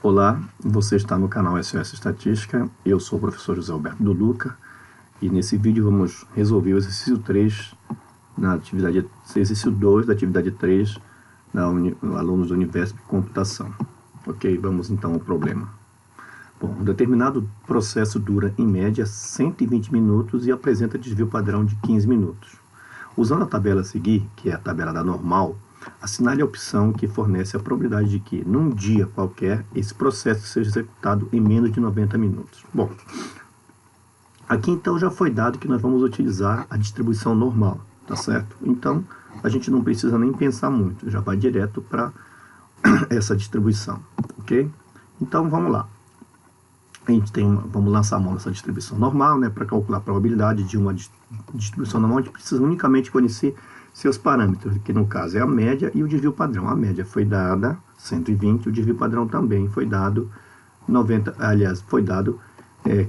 Olá, você está no canal SOS Estatística, eu sou o professor José Alberto do Luca e nesse vídeo vamos resolver o exercício 3 na atividade, exercício 2 da atividade 3 da alunos do Univesp Computação. Ok, vamos então ao problema. Bom, um determinado processo dura em média 120 minutos e apresenta desvio padrão de 15 minutos. Usando a tabela a seguir, que é a tabela da normal, assinale a opção que fornece a probabilidade de que, num dia qualquer, esse processo seja executado em menos de 90 minutos. Bom, aqui então já foi dado que nós vamos utilizar a distribuição normal, tá certo? Então, a gente não precisa nem pensar muito, já vai direto para essa distribuição, ok? Então, vamos lá. A gente vamos lançar a mão nessa distribuição normal, né? Para calcular a probabilidade de uma distribuição normal, a gente precisa unicamente conhecer seus parâmetros, que no caso é a média e o desvio padrão. A média foi dada 120, o desvio padrão também foi dado 90, aliás, foi dado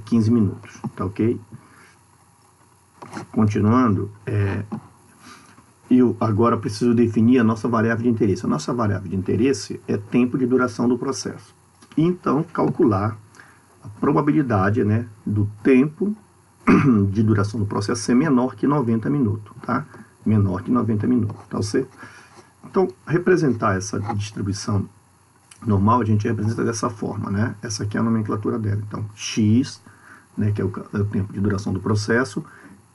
15 minutos, tá ok? Continuando, eu agora preciso definir a nossa variável de interesse. A nossa variável de interesse é tempo de duração do processo. Então, calcular a probabilidade, né, do tempo de duração do processo ser menor que 90 minutos, tá? Menor que 90 minutos, tá certo? Então, representar essa distribuição normal, a gente representa dessa forma, né? Essa aqui é a nomenclatura dela. Então, x, né, que é o tempo de duração do processo,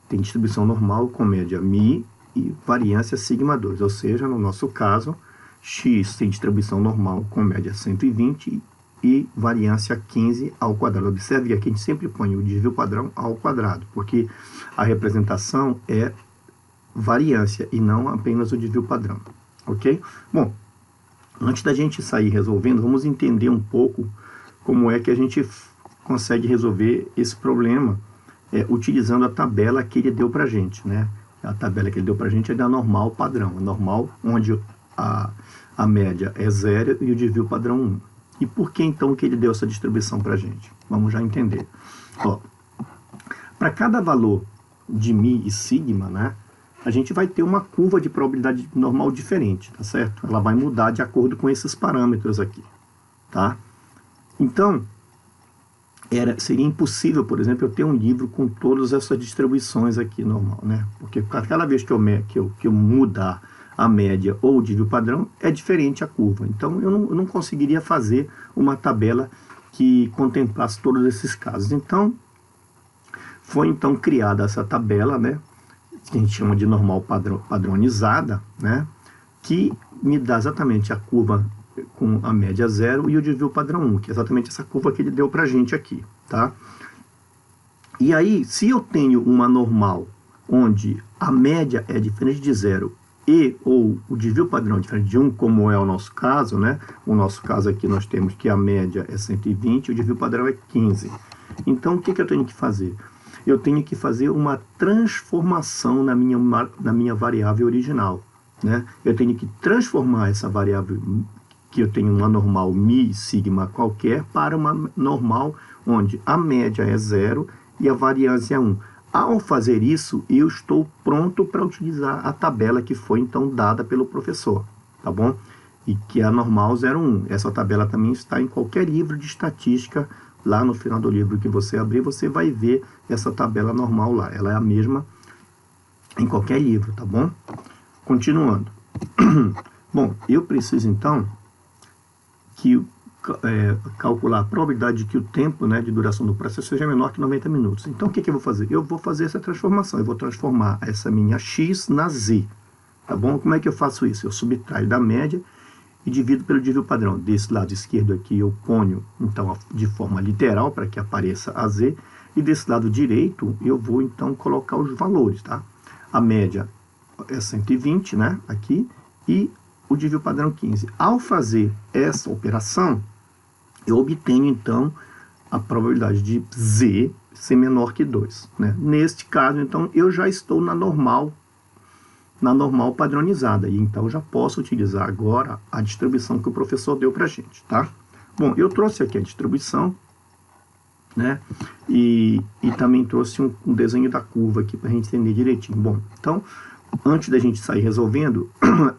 tem distribuição normal com média μ e variância sigma 2, ou seja, no nosso caso, x tem distribuição normal com média 120 e variância 15 ao quadrado. Observe que aqui a gente sempre põe o desvio padrão ao quadrado, porque a representação é variância e não apenas o desvio padrão, ok? Bom, antes da gente sair resolvendo, vamos entender um pouco como é que a gente consegue resolver esse problema utilizando a tabela que ele deu pra gente, né? A tabela que ele deu pra gente é da normal padrão, a normal onde a média é 0 e o desvio padrão 1. E por que então que ele deu essa distribuição pra gente? Vamos já entender. Para cada valor de μ e sigma, né, a gente vai ter uma curva de probabilidade normal diferente, tá certo? Ela vai mudar de acordo com esses parâmetros aqui, tá? Então, seria impossível, por exemplo, eu ter um livro com todas essas distribuições aqui normal, né? Porque cada vez que eu mudar a média ou o desvio padrão, é diferente a curva. Então, eu não conseguiria fazer uma tabela que contemplasse todos esses casos. Então, foi então criada essa tabela, né, que a gente chama de normal padronizada, né, que me dá exatamente a curva com a média 0 e o desvio padrão 1, que é exatamente essa curva que ele deu pra gente aqui, tá? E aí, se eu tenho uma normal onde a média é diferente de 0 ou o desvio padrão é diferente de 1, como é o nosso caso, né? O nosso caso aqui nós temos que a média é 120 e o desvio padrão é 15. Então, o que eu tenho que fazer? Eu tenho que fazer uma transformação na minha variável original, né? Eu tenho que transformar essa variável que eu tenho uma normal μ sigma qualquer para uma normal onde a média é 0 e a variância é 1. Ao fazer isso, eu estou pronto para utilizar a tabela que foi então dada pelo professor, tá bom? E que é a normal 0,1. Essa tabela também está em qualquer livro de estatística. Lá no final do livro que você abrir, você vai ver essa tabela normal lá. Ela é a mesma em qualquer livro, tá bom? Continuando. Bom, eu preciso então calcular a probabilidade de que o tempo, né, de duração do processo seja menor que 90 minutos. Então, o que eu vou fazer? Eu vou fazer essa transformação. Eu vou transformar essa minha x na z. Tá bom? Como é que eu faço isso? Eu subtraio da média e divido pelo desvio padrão. Desse lado esquerdo aqui eu ponho, então, de forma literal, para que apareça a z. E desse lado direito, eu vou, então, colocar os valores, tá? A média é 120, né? Aqui. E o desvio padrão 15. Ao fazer essa operação, eu obtenho, então, a probabilidade de z ser menor que 2. Né? Neste caso, então, eu já estou na normal padronizada. E então, já posso utilizar agora a distribuição que o professor deu para a gente. Tá? Bom, eu trouxe aqui a distribuição, né? E também trouxe um desenho da curva aqui para a gente entender direitinho. Bom, então, antes da gente sair resolvendo,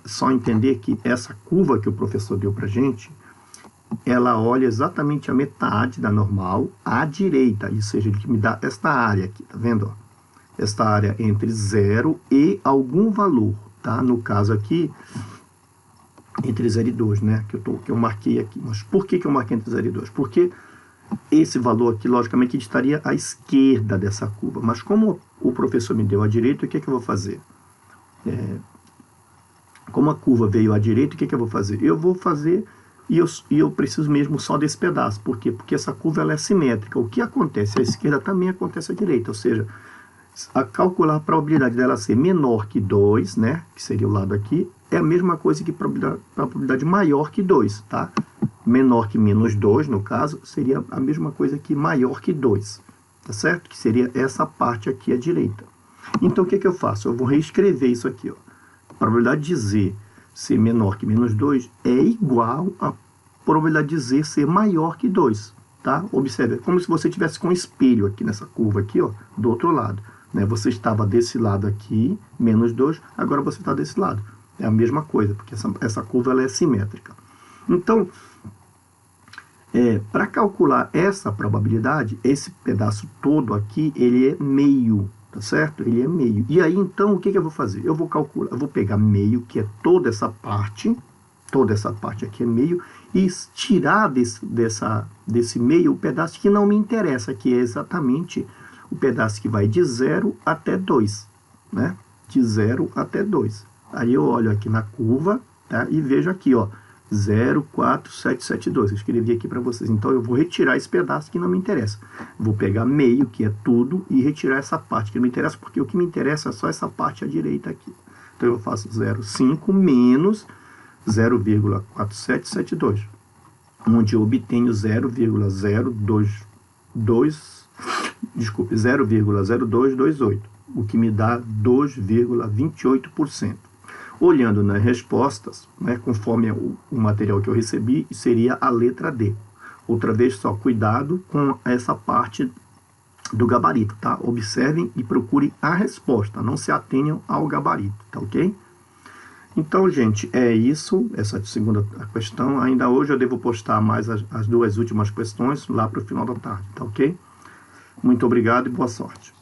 só entender que essa curva que o professor deu para a gente, ela olha exatamente a metade da normal à direita, ou seja, ele me dá esta área aqui, tá vendo? Esta área entre 0 e algum valor, tá? No caso aqui, entre 0 e 2, né? Que eu marquei aqui. Mas por que eu marquei entre 0 e 2? Porque esse valor aqui, logicamente, estaria à esquerda dessa curva. Mas como o professor me deu à direita, o que eu vou fazer? Como a curva veio à direita, o que eu vou fazer? Eu vou fazer, e eu preciso mesmo só desse pedaço. Por quê? Porque essa curva ela é simétrica. O que acontece à esquerda também acontece à direita. Ou seja, a calcular a probabilidade dela ser menor que 2, né? Que seria o lado aqui, é a mesma coisa que probabilidade maior que 2, tá? Menor que menos 2, no caso, seria a mesma coisa que maior que 2, tá certo? Que seria essa parte aqui à direita. Então, o que eu faço? Eu vou reescrever isso aqui, ó. A probabilidade de Z ser menor que menos 2 é igual à probabilidade de Z ser maior que 2, tá? Observe, é como se você tivesse com um espelho aqui nessa curva aqui, ó, do outro lado, né? Você estava desse lado aqui, menos 2, agora você está desse lado. É a mesma coisa, porque essa curva ela é simétrica. Então, para calcular essa probabilidade, esse pedaço todo aqui, ele é meio, tá certo? Ele é meio. E aí, então, o que eu vou fazer? Eu vou calcular, eu vou pegar meio, que é toda essa parte aqui é meio, e tirar desse meio o pedaço que não me interessa, que é exatamente o pedaço que vai de 0 até 2, né? De 0 até 2. Aí eu olho aqui na curva, tá? E vejo aqui, ó, 0,4772. Eu escrevi aqui para vocês. Então, eu vou retirar esse pedaço que não me interessa. Vou pegar meio, que é tudo, e retirar essa parte que não me interessa, porque o que me interessa é só essa parte à direita aqui. Então, eu faço 0,5 menos 0,4772, onde eu obtenho 0,0228, o que me dá 2,28%. Olhando nas respostas, né, conforme o material que eu recebi, seria a letra D. Outra vez só, cuidado com essa parte do gabarito, tá? Observem e procurem a resposta, não se atenham ao gabarito, tá ok? Então, gente, é isso, essa segunda questão. Ainda hoje eu devo postar mais as duas últimas questões lá para o final da tarde, tá ok? Muito obrigado e boa sorte.